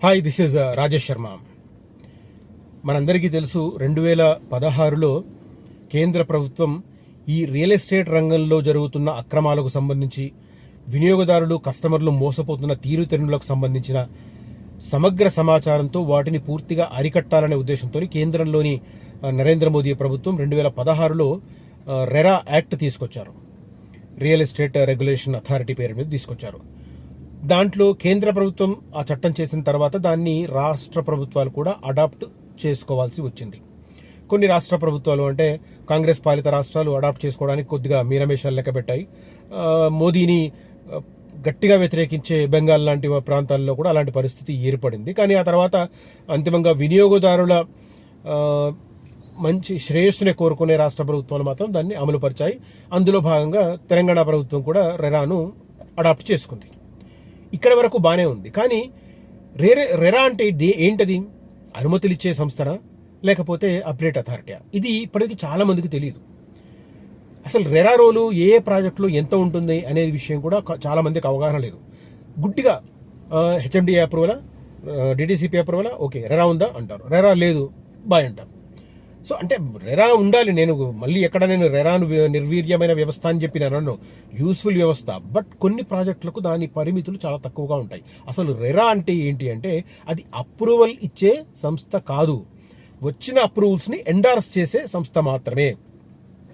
Hi, this is Rajesh Sharma. మనందరికీ తెలుసు 2016లో కేంద్ర ప్రభుత్వం ఈ రియల్ ఎస్టేట్ రంగంలో జరుగుతున్న అక్రమాలకు సంబంధించి, వినియోగదారులు కస్టమర్లు మోసపోతున్న తీరుతెన్నులకు సంబంధించిన సమగ్ర సమాచారంతో వాటిని పూర్తిగా అరికట్టాలనే ఉద్దేశంతో కేంద్రంలోని నరేంద్ర మోదీ ప్రభుత్వం 2016లో రెరా యాక్ట్ తీసుకొచ్చారు. రియల్ ఎస్టేట్ రెగ్యులేషన్ అథారిటీ పేరు మీద తీసుకొచ్చారు. దాంట్లో కేంద్ర ప్రభుత్వం ఆ చట్టం చేసిన తర్వాత దాన్ని రాష్ట్ర ప్రభుత్వాలు కూడా అడాప్ట్ చేసుకోవాల్సి వచ్చింది. కొన్ని రాష్ట్ర ప్రభుత్వాలు అంటే కాంగ్రెస్ పాలిత రాష్ట్రాలు అడాప్ట్ చేసుకోవడానికి కొద్దిగా మీనమేషాలు లెక్క పెట్టాయి. మోదీని గట్టిగా వ్యతిరేకించే బెంగాల్ లాంటి ప్రాంతాల్లో కూడా అలాంటి పరిస్థితి ఏర్పడింది. కానీ ఆ తర్వాత అంతిమంగా వినియోగదారుల మంచి శ్రేయస్సునే కోరుకునే రాష్ట్ర ప్రభుత్వాలు మాత్రం దాన్ని అమలుపరిచాయి. అందులో భాగంగా తెలంగాణ ప్రభుత్వం కూడా రెరాను అడాప్ట్ చేసుకుంది. ఇక్కడ వరకు బానే ఉంది. కానీ రెరా అంటే ఏంటది? అనుమతులు ఇచ్చే సంస్థనా లేకపోతే అప్డేట్ అథారిటీ? ఇది ఇప్పటికీ చాలా మందికి తెలియదు. అసలు రెరా రోలు ఏ ప్రాజెక్టులో ఎంత ఉంటుంది అనే విషయం కూడా చాలా మందికి అవగాహన లేదు. గుడ్డిగా హెచ్ఎండిఏ అప్రూవలా, డిటిసిపి అప్రూవలా, ఓకే రెరా ఉందా అంటారు, రెరా లేదు బాయ్ అంటారు. సో అంటే రెరా ఉండాలి. నేను మళ్ళీ ఎక్కడ నేను రెరాను నిర్వీర్యమైన వ్యవస్థ అని చెప్పినాను, యూస్ఫుల్ వ్యవస్థ. బట్ కొన్ని ప్రాజెక్టులకు దాని పరిమితులు చాలా తక్కువగా ఉంటాయి. అసలు రెరా అంటే ఏంటి అంటే అది అప్రూవల్ ఇచ్చే సంస్థ కాదు, వచ్చిన అప్రూవల్స్ ని ఎండార్స్ చేసే సంస్థ మాత్రమే.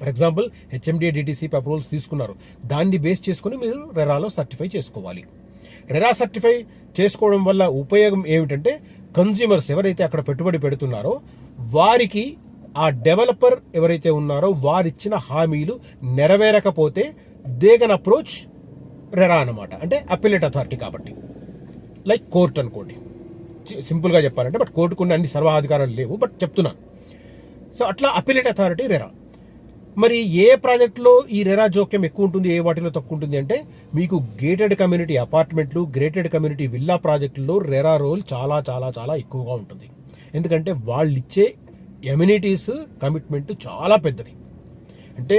For example HMDA DTCP approvals తీసుకున్నారు, దాన్ని బేస్ చేసుకుని మీరు రెరాలో సర్టిఫై చేసుకోవాలి. రెరా సర్టిఫై చేసుకోవడం వల్ల ఉపయోగం ఏమిటంటే కన్స్యూమర్స్ ఎవరైతే అక్కడ పెట్టుబడి పెడుతున్నారో వారికి, ఆ డెవలపర్ ఎవరైతే ఉన్నారో వారిచ్చిన హామీలు నెరవేరకపోతే దే కెన్ అప్రోచ్ రెరా అన్నమాట. అంటే అప్పిలేట్ అథారిటీ కాబట్టి, లైక్ కోర్ట్ అనుకోండి సింపుల్ గా చెప్పాలంటే. బట్ కోర్టుకు అన్ని సర్వాధికారాలు లేవు, బట్ చెప్తున్నాను. సో అట్లా అప్పిలేట్ అథారిటీ రెరా. మరి ఏ ప్రాజెక్టులో ఈ రెరా జోక్యం ఎక్కువ ఉంటుంది, ఏ వాటిలో తక్కువ ఉంటుంది అంటే మీకు గేటెడ్ కమ్యూనిటీ అపార్ట్మెంట్లు, గేటెడ్ కమ్యూనిటీ విల్లా ప్రాజెక్టుల్లో రెరా రోల్ చాలా చాలా చాలా ఎక్కువగా ఉంటుంది. ఎందుకంటే వాళ్ళు ఇచ్చే ఎమ్యూనిటీస్ కమిట్మెంట్ చాలా పెద్దది. అంటే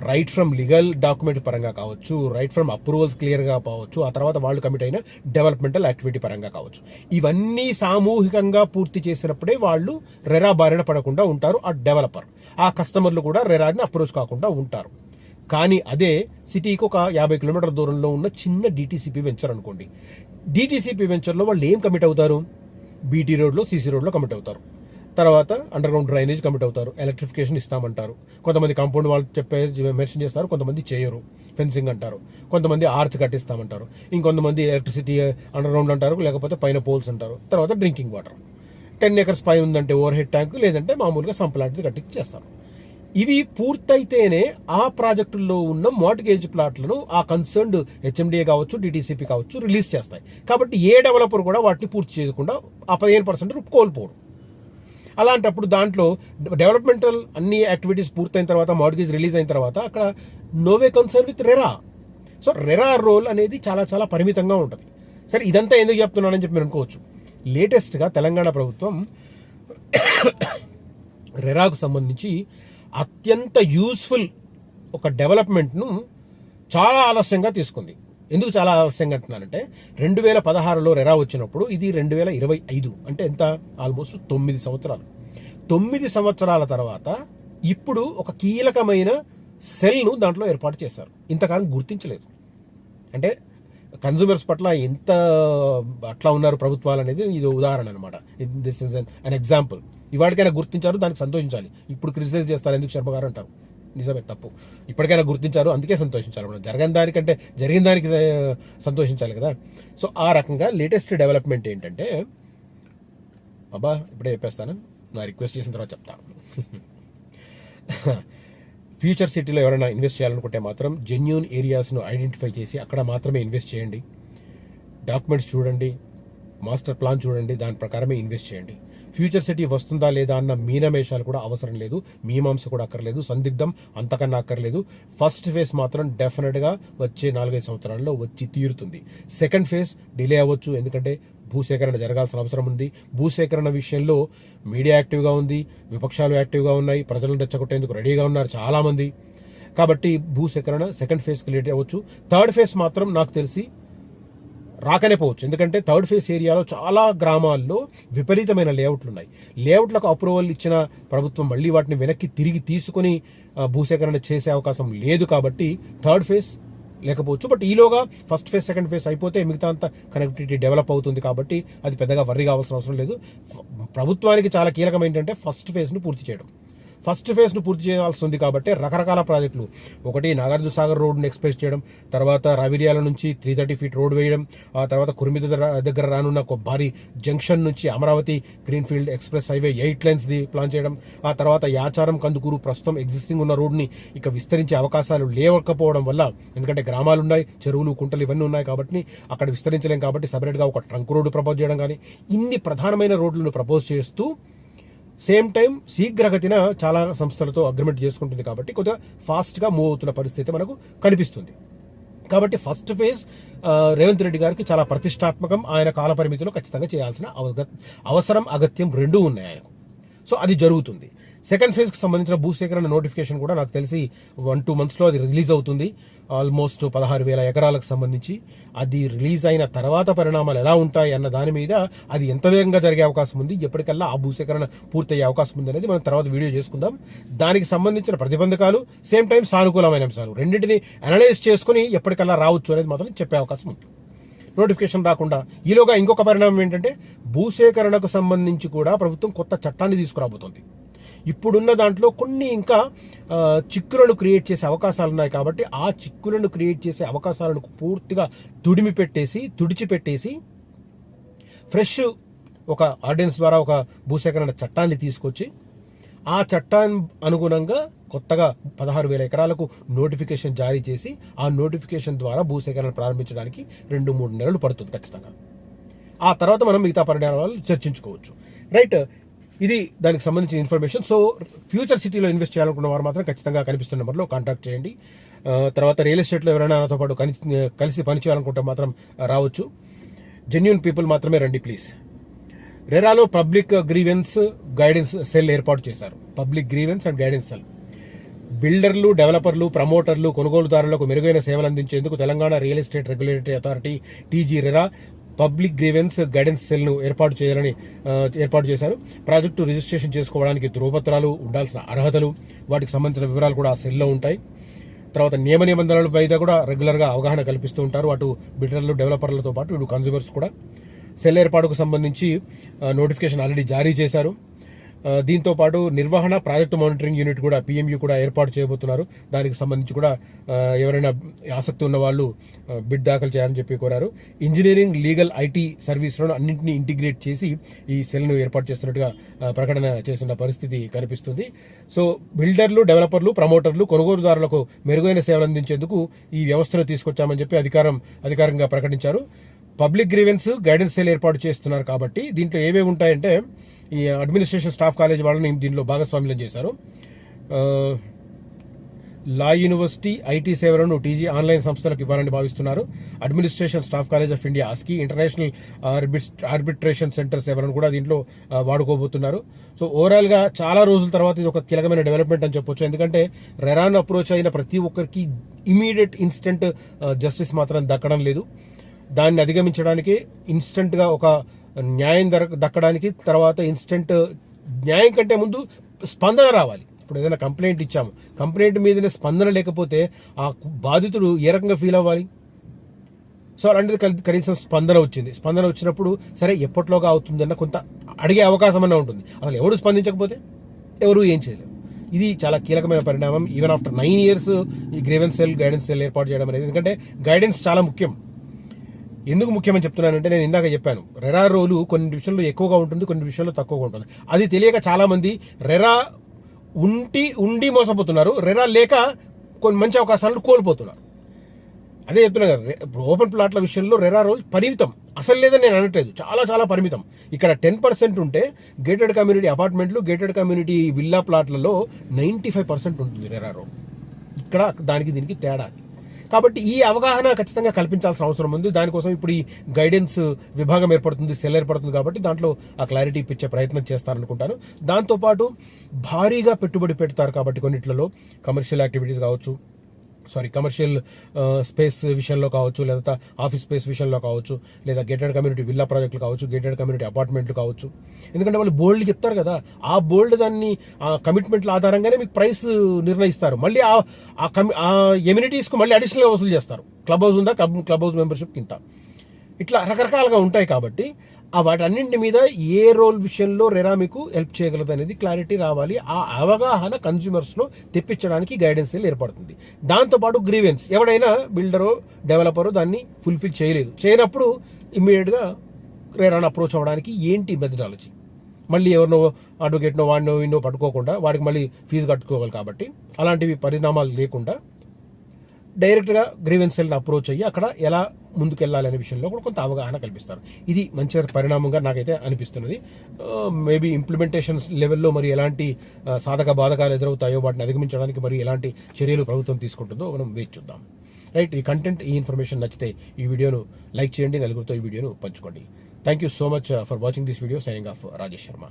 రైట్ ఫ్రమ్ లీగల్ డాక్యుమెంట్ పరంగా కావచ్చు, రైట్ ఫ్రమ్ అప్రూవల్స్ క్లియర్గా కావచ్చు, ఆ తర్వాత వాళ్ళు కమిట్ అయిన డెవలప్మెంటల్ యాక్టివిటీ పరంగా కావచ్చు. ఇవన్నీ సామూహికంగా పూర్తి చేసినప్పుడే వాళ్ళు రెరా బారిన పడకుండా ఉంటారు. ఆ డెవలపర్, ఆ కస్టమర్లు కూడా రెరాని అప్రోచ్ కాకుండా ఉంటారు. కానీ అదే సిటీకి ఒక 50 కిలోమీటర్ల దూరంలో ఉన్న చిన్న డిటిసిపి వెంచర్ అనుకోండి. డిటిసిపి వెంచర్లో వాళ్ళు ఏం కమిట్ అవుతారు? బీటీ రోడ్లో, సీసీ రోడ్లో కమిట్ అవుతారు. తర్వాత అండర్ గ్రౌండ్ డ్రైనేజ్ కమిట్ అవుతారు, ఎలక్ట్రిఫికేషన్ ఇస్తామంటారు. కొంతమంది కాంపౌండ్ వాళ్ళు మెన్షన్ చేస్తారు, కొంతమంది చేయరు, ఫెన్సింగ్ అంటారు. కొంతమంది ఆర్చ్ కట్టిస్తామంటారు, ఇంకొంతమంది ఎలక్ట్రిసిటీ అండర్ గ్రౌండ్ అంటారు, లేకపోతే పైన పోల్స్ అంటారు. తర్వాత డ్రింకింగ్ వాటర్ 10 acres పై ఉందంటే ఓవర్ హెడ్ ట్యాంక్, లేదంటే మామూలుగా సంప్ లాంటిది కట్టి చేస్తారు. ఇవి పూర్తయితేనే ఆ ప్రాజెక్టుల్లో ఉన్న మార్ట్గేజ్ ప్లాట్లను ఆ కన్సర్న్డ్ హెచ్ఎండిఏ కావచ్చు, డిటిసిపి కావచ్చు రిలీజ్ చేస్తాయి. కాబట్టి ఏ డెవలపర్ కూడా వాటిని పూర్తి చేయకుండా ఆ 15% కోల్పోరు. అలాంటప్పుడు దాంట్లో డెవలప్మెంటల్ అన్ని యాక్టివిటీస్ పూర్తయిన తర్వాత, మార్ట్గేజ్ రిలీజ్ అయిన తర్వాత అక్కడ no way concern with RERA. So RERA role అనేది చాలా చాలా పరిమితంగా ఉంటుంది. సరే, ఇదంతా ఎందుకు చెప్తున్నానని చెప్పి మీరు అనుకోవచ్చు. లేటెస్ట్గా తెలంగాణ ప్రభుత్వం రెరాకు సంబంధించి అత్యంత యూస్ఫుల్ ఒక డెవలప్మెంట్ను చాలా ఆలస్యంగా తీసుకుంది. ఎందుకు చాలా ఆలస్యంగా అంటున్నానంటే 2016లో రెరా వచ్చినప్పుడు ఇది 2025, అంటే ఎంత, ఆల్మోస్ట్ 9 సంవత్సరాలు. 9 సంవత్సరాల తర్వాత ఇప్పుడు ఒక కీలకమైన సెల్ను దాంట్లో ఏర్పాటు చేశారు. ఇంతకాలం గుర్తించలేదు. అంటే కన్స్యూమర్స్ పట్ల ఎంత అట్లా ఉన్నారు ప్రభుత్వాలు అనేది ఇది ఉదాహరణ అనమాట. This is an example. ఇవాడికైనా గుర్తించారు, దానికి సంతోషించాలి. ఇప్పుడు క్రిటిసైజ్ చేస్తారు, ఎందుకు శర్మ గారు అంటారు. నిజమే, తప్పు. ఇప్పటికైనా గుర్తించారు, అందుకే సంతోషించాలి. మనం జరిగిన దానికి సంతోషించాలి కదా. సో ఆ రకంగా లేటెస్ట్ డెవలప్మెంట్ ఏంటంటే, అబ్బా ఇప్పుడే చెప్పేస్తాను, నా రిక్వెస్ట్ చేసిన తర్వాత చెప్తాను. ఫ్యూచర్ సిటీలో ఎవరైనా ఇన్వెస్ట్ చేయాలనుకుంటే మాత్రం జెన్యూన్ ఏరియాస్ను ఐడెంటిఫై చేసి అక్కడ మాత్రమే ఇన్వెస్ట్ చేయండి. డాక్యుమెంట్స్ చూడండి, మాస్టర్ ప్లాన్ చూడండి, దాని ప్రకారమే ఇన్వెస్ట్ చేయండి. ఫ్యూచర్ సిటీ వస్తుందా లేదా అన్న మీనమేషాలు కూడా అవసరం లేదు, మీమాంస కూడా అక్కర్లేదు, సందిగ్ధం అంతకన్నా అక్కర్లేదు. ఫస్ట్ ఫేజ్ మాత్రం డెఫినెట్గా వచ్చే 4-5 సంవత్సరాల్లో వచ్చి తీరుతుంది. సెకండ్ ఫేజ్ డిలే అవ్వచ్చు, ఎందుకంటే భూసేకరణ జరగాల్సిన అవసరం ఉంది. భూసేకరణ విషయంలో మీడియా యాక్టివ్గా ఉంది, విపక్షాలు యాక్టివ్గా ఉన్నాయి, ప్రజలను రెచ్చగొట్టేందుకు రెడీగా ఉన్నారు చాలా మంది. కాబట్టి భూసేకరణ సెకండ్ ఫేజ్కి లేట్ అవ్వచ్చు. థర్డ్ ఫేజ్ మాత్రం నాకు తెలిసి రాకనే పోవచ్చు. ఎందుకంటే థర్డ్ ఫేజ్ ఏరియాలో చాలా గ్రామాల్లో విపరీతమైన లేఅవుట్లు ఉన్నాయి. లేఅవుట్లకు అప్రూవల్ ఇచ్చిన ప్రభుత్వం మళ్ళీ వాటిని వెనక్కి తిరిగి తీసుకుని భూసేకరణ చేసే అవకాశం లేదు. కాబట్టి థర్డ్ ఫేజ్ లేకపోవచ్చు. బట్ ఈలోగా ఫస్ట్ ఫేజ్ సెకండ్ ఫేజ్ అయిపోతే మిగతా అంతా కనెక్టివిటీ డెవలప్ అవుతుంది. కాబట్టి అది పెద్దగా వర్రీ కావాల్సిన అవసరం లేదు. ప్రభుత్వానికి చాలా కీలకం ఏంటంటే ఫస్ట్ ఫేజ్ను పూర్తి చేయడం. ఫస్ట్ ఫేజ్ను పూర్తి చేయాల్సి ఉంది కాబట్టి రకరకాల ప్రాజెక్టులు, ఒకటి నాగార్జున సాగర్ రోడ్ను ఎక్స్ప్రెస్ చేయడం, తర్వాత రావిర్యాల నుంచి 330 ఫీట్ రోడ్ వేయడం, ఆ తర్వాత కురిమిద దగ్గర రానున్న ఒక భారీ జంక్షన్ నుంచి అమరావతి గ్రీన్ఫీల్డ్ ఎక్స్ప్రెస్ హైవే 8 లైన్స్ది ప్లాన్ చేయడం, ఆ తర్వాత యాచారం కందుకూరు ప్రస్తుతం ఎగ్జిస్టింగ్ ఉన్న రోడ్ని ఇక విస్తరించే అవకాశాలు లేవకపోవడం వల్ల, ఎందుకంటే గ్రామాలు ఉన్నాయి, చెరువులు కుంటలు ఇవన్నీ ఉన్నాయి కాబట్టి అక్కడ విస్తరించలేం. కాబట్టి సపరేట్గా ఒక ట్రంక్ రోడ్డు ప్రపోజ్ చేయడం కానీ, ఇన్ని ప్రధానమైన రోడ్లను ప్రపోజ్ చేస్తూ సేమ్ టైం శీఘ్రగతిన చాలా సంస్థలతో అగ్రిమెంట్ చేసుకుంటుంది. కాబట్టి కొద్దిగా ఫాస్ట్గా మూవ్ అవుతున్న పరిస్థితి మనకు కనిపిస్తుంది. కాబట్టి ఫస్ట్ ఫేజ్ రేవంత్ రెడ్డి గారికి చాలా ప్రతిష్టాత్మకం. ఆయన కాల పరిమితిలో ఖచ్చితంగా చేయాల్సిన అవసరం, అగత్యం రెండూ ఉన్నాయి ఆయనకు. సో అది జరుగుతుంది. సెకండ్ ఫేజ్కి సంబంధించిన భూసేకరణ నోటిఫికేషన్ కూడా నాకు తెలిసి 1-2 monthsలో అది రిలీజ్ అవుతుంది. ఆల్మోస్ట్ 16,000 ఎకరాలకు సంబంధించి. అది రిలీజ్ అయిన తర్వాత పరిణామాలు ఎలా ఉంటాయి అన్న దాని మీద అది ఎంత వేగంగా జరిగే అవకాశం ఉంది, ఎప్పటికల్లా ఆ భూసేకరణ పూర్తయ్యే అవకాశం ఉంది అనేది మనం తర్వాత వీడియో చేసుకుందాం. దానికి సంబంధించిన ప్రతిబంధకాలు, సేమ్ టైం సానుకూలమైన అంశాలు రెండింటిని అనలైజ్ చేసుకుని ఎప్పటికల్లా రావచ్చు అనేది మాత్రం చెప్పే అవకాశం ఉంది. నోటిఫికేషన్ రాకుండా ఈలోగా ఇంకొక పరిణామం ఏంటంటే భూసేకరణకు సంబంధించి కూడా ప్రభుత్వం కొత్త చట్టాన్ని తీసుకురాబోతోంది. ఇప్పుడున్న దాంట్లో కొన్ని ఇంకా చిక్కులను క్రియేట్ చేసే అవకాశాలు ఉన్నాయి. కాబట్టి ఆ చిక్కులను క్రియేట్ చేసే అవకాశాలను పూర్తిగా తుడిచిపెట్టేసి ఫ్రెష్ ఒక ఆర్డినెన్స్ ద్వారా ఒక భూసేకరణ చట్టాన్ని తీసుకొచ్చి ఆ చట్టాన్ని అనుగుణంగా కొత్తగా 16,000 ఎకరాలకు నోటిఫికేషన్ జారీ చేసి ఆ నోటిఫికేషన్ ద్వారా భూసేకరణ ప్రారంభించడానికి 2-3 నెలలు పడుతుంది ఖచ్చితంగా. ఆ తర్వాత మనం మిగతా పరిణామాలు చర్చించుకోవచ్చు. రైట్, ఇది దానికి సంబంధించిన ఇన్ఫర్మేషన్. సో ఫ్యూచర్ సిటీలో ఇన్వెస్ట్ చేయాలనుకున్న వారు మాత్రం ఖచ్చితంగా కనిపిస్తున్న నెంబర్లో కాంటాక్ట్ చేయండి. తర్వాత రియల్ ఎస్టేట్లో ఎవరైనా నాతో పాటు కలిసి పనిచేయాలనుకుంటే మాత్రం రావచ్చు. జెన్యూన్ పీపుల్ మాత్రమే రండి ప్లీజ్. రెరాలో పబ్లిక్ గ్రీవెన్స్ గైడెన్స్ సెల్ ఏర్పాటు చేశారు. Public grievance and guidance cell బిల్డర్లు, డెవలపర్లు, ప్రమోటర్లు, కొనుగోలుదారులకు మెరుగైన సేవలు అందించేందుకు Telangana real estate regulatory authority TG RERA public grievance guidance సెల్ను ఏర్పాటు చేశారు. ప్రాజెక్టు రిజిస్ట్రేషన్ చేసుకోవడానికి ధృవపత్రాలు, ఉండాల్సిన అర్హతలు, వాటికి సంబంధించిన వివరాలు కూడా ఆ సెల్లో ఉంటాయి. తర్వాత నియమ నిబంధనల పైన కూడా రెగ్యులర్గా అవగాహన కల్పిస్తూ ఉంటారు. అటు బిల్డర్లు, డెవలపర్లతో పాటు ఇటు కన్స్యూమర్స్ కూడా. సెల్ ఏర్పాటుకు సంబంధించి నోటిఫికేషన్ ఆల్రెడీ జారీ చేశారు. దీంతో పాటు నిర్వహణ ప్రాజెక్టు మానిటరింగ్ యూనిట్ కూడా PMU కూడా ఏర్పాటు చేయబోతున్నారు. దానికి సంబంధించి కూడా ఎవరైనా ఆసక్తి ఉన్న వాళ్ళు బిడ్ దాఖలు చేయాలని చెప్పి కోరారు. ఇంజనీరింగ్, లీగల్, IT సర్వీసులను అన్నింటినీ ఇంటిగ్రేట్ చేసి ఈ సెల్ను ఏర్పాటు చేస్తున్నట్టుగా ప్రకటన చేసిన పరిస్థితి కనిపిస్తుంది. సో బిల్డర్లు, డెవలపర్లు, ప్రమోటర్లు, కొనుగోలుదారులకు మెరుగైన సేవలు అందించేందుకు ఈ వ్యవస్థను తీసుకొచ్చామని చెప్పి అధికారికంగా ప్రకటించారు. పబ్లిక్ గ్రీవెన్స్ గైడెన్స్ సెల్ ఏర్పాటు చేస్తున్నారు. కాబట్టి దీంట్లో ఏవేవి ఉంటాయంటే ఈ అడ్మినిస్ట్రేషన్ స్టాఫ్ కాలేజ్ వాళ్ళని దీనిలో భాగస్వామ్యం చేశారు. లా యూనివర్సిటీ, IT సేవలను టీజీ ఆన్లైన్ సంస్థలకు ఇవ్వాలని భావిస్తున్నారు. Administration staff college of India, ASCII, international arbitration centre సేవలను కూడా దీంట్లో వాడుకోబోతున్నారు. సో ఓవరాల్ గా చాలా రోజుల తర్వాత ఇది ఒక కీలకమైన డెవలప్మెంట్ అని చెప్పొచ్చు. ఎందుకంటే రెరాన్ అప్రోచ్ అయిన ప్రతి ఒక్కరికి ఇమీడియట్ ఇన్స్టెంట్ జస్టిస్ మాత్రం దక్కడం లేదు. దాన్ని అధిగమించడానికి ఇన్స్టెంట్ గా ఒక న్యాయం దక్కడానికి, తర్వాత ఇన్స్టెంట్ న్యాయం కంటే ముందు స్పందన రావాలి. ఇప్పుడు ఏదైనా కంప్లైంట్ ఇచ్చాము, కంప్లైంట్ మీదనే స్పందన లేకపోతే ఆ బాధితుడు ఏ రకంగా ఫీల్ అవ్వాలి? సో అలాంటిది కనీసం స్పందన వచ్చింది. స్పందన వచ్చినప్పుడు సరే ఎప్పట్లోగా అవుతుందన్న కొంత అడిగే అవకాశం అన్న ఉంటుంది. అసలు ఎవడు స్పందించకపోతే ఎవరు ఏం చేయలేరు. ఇది చాలా కీలకమైన పరిణామం. ఈవెన్ ఆఫ్టర్ 9 years ఈ గ్రీవెన్స్ సెల్, గైడెన్స్ సెల్ ఏర్పాటు చేయడం అనేది. ఎందుకంటే గైడెన్స్ చాలా ముఖ్యం. ఎందుకు ముఖ్యమని చెప్తున్నానంటే నేను ఇందాక చెప్పాను, రెరా రోలు కొన్ని విషయంలో ఎక్కువగా ఉంటుంది, కొన్ని విషయాల్లో తక్కువగా ఉంటుంది. అది తెలియక చాలా మంది రెరా ఉండి మోసపోతున్నారు, రెరా లేక కొన్ని మంచి అవకాశాలను కోల్పోతున్నారు. అదే చెప్తున్నాను కదా, ఓపెన్ ప్లాట్ల విషయంలో రెరా రోల్ పరిమితం. అసలు లేదని నేను అనట్లేదు, చాలా చాలా పరిమితం. ఇక్కడ 10% ఉంటే గేటెడ్ కమ్యూనిటీ అపార్ట్మెంట్లు, గేటెడ్ కమ్యూనిటీ విల్లా ప్లాట్లలో 95% ఉంటుంది రెరా రోల్. ఇక్కడ దానికి దీనికి తేడా. కాబట్టి ఈ అవగాహన ఖచ్చితంగా కల్పించాల్సిన అవసరం ఉంది. దానికోసం ఇప్పుడు ఈ గైడెన్స్ విభాగం ఏర్పడుతుంది, సెల్ ఏర్పడుతుంది. కాబట్టి దాంట్లో ఆ క్లారిటీ ఇప్పించే ప్రయత్నం చేస్తారనుకుంటాను. దాంతోపాటు భారీగా పెట్టుబడి పెడతారు కాబట్టి కొన్నిట్లలో కమర్షియల్ యాక్టివిటీస్ కావచ్చు, కమర్షియల్ స్పేస్ విషయంలో కావచ్చు, లేదా ఆఫీస్ స్పేస్ విషయంలో కావచ్చు, లేదా గేటెడ్ కమ్యూనిటీ విల్లా ప్రాజెక్టులు కావచ్చు, గేటెడ్ కమ్యూనిటీ అపార్ట్మెంట్లు కావచ్చు. ఎందుకంటే వాళ్ళు బోల్డ్ చెప్తారు కదా, ఆ బోల్డ్ దాన్ని ఆ కమిట్మెంట్ల ఆధారంగానే మీకు ప్రైస్ నిర్ణయిస్తారు. మళ్ళీ ఆ ఎమ్యూనిటీస్కు మళ్ళీ అడిషనల్గా వసూలు చేస్తారు. క్లబ్ హౌస్ ఉందా, క్లబ్ హౌస్ మెంబర్షిప్ కింద ఇట్లా రకరకాలుగా ఉంటాయి. కాబట్టి వాటన్నింటి మీద ఏ రోల్ విషయంలో రెరా మీకు హెల్ప్ చేయగలదు అనేది క్లారిటీ రావాలి. ఆ అవగాహన కన్స్యూమర్స్ లో తెప్పించడానికి గైడెన్స్ ఏర్పడుతుంది. దాంతోపాటు గ్రీవెన్స్, ఎవడైనా బిల్డరో డెవలపరో దాన్ని ఫుల్ఫిల్ చేయనప్పుడు ఇమ్మీడియట్ గా రెరాను అప్రోచ్ అవ్వడానికి ఏంటి మెథడాలజీ, మళ్ళీ ఎవరినో అడ్వకేట్నో వాడినో విన్నో పట్టుకోకుండా వాడికి మళ్ళీ ఫీజు కట్టుకోవాలి. కాబట్టి అలాంటివి పరిణామాలు లేకుండా డైరెక్ట్గా గ్రీవెన్స్ సెల్ని అప్రోచ్ అయ్యి అక్కడ ఎలా ముందుకెళ్ళాలి అనే విషయంలో కూడా కొంత అవగాహన కల్పిస్తారు. ఇది మంచి పరిణామంగా నాకైతే అనిపిస్తున్నది. మేబీ ఇంప్లిమెంటేషన్ లెవెల్లో మరి ఎలాంటి సాధక బాధకాలు ఎదురవుతాయో, వాటిని అధిగమించడానికి మరి ఎలాంటి చర్యలు ప్రభుత్వం తీసుకుంటుందో మనం వేచి చూద్దాం. రైట్, ఈ కంటెంట్, ఈ ఇన్ఫర్మేషన్ నచ్చితే ఈ వీడియోను లైక్ చేయండి, నలుగురితో ఈ వీడియోను పంచుకోండి. Thank you so much for watching this video. Signing off Rajesh Sharma.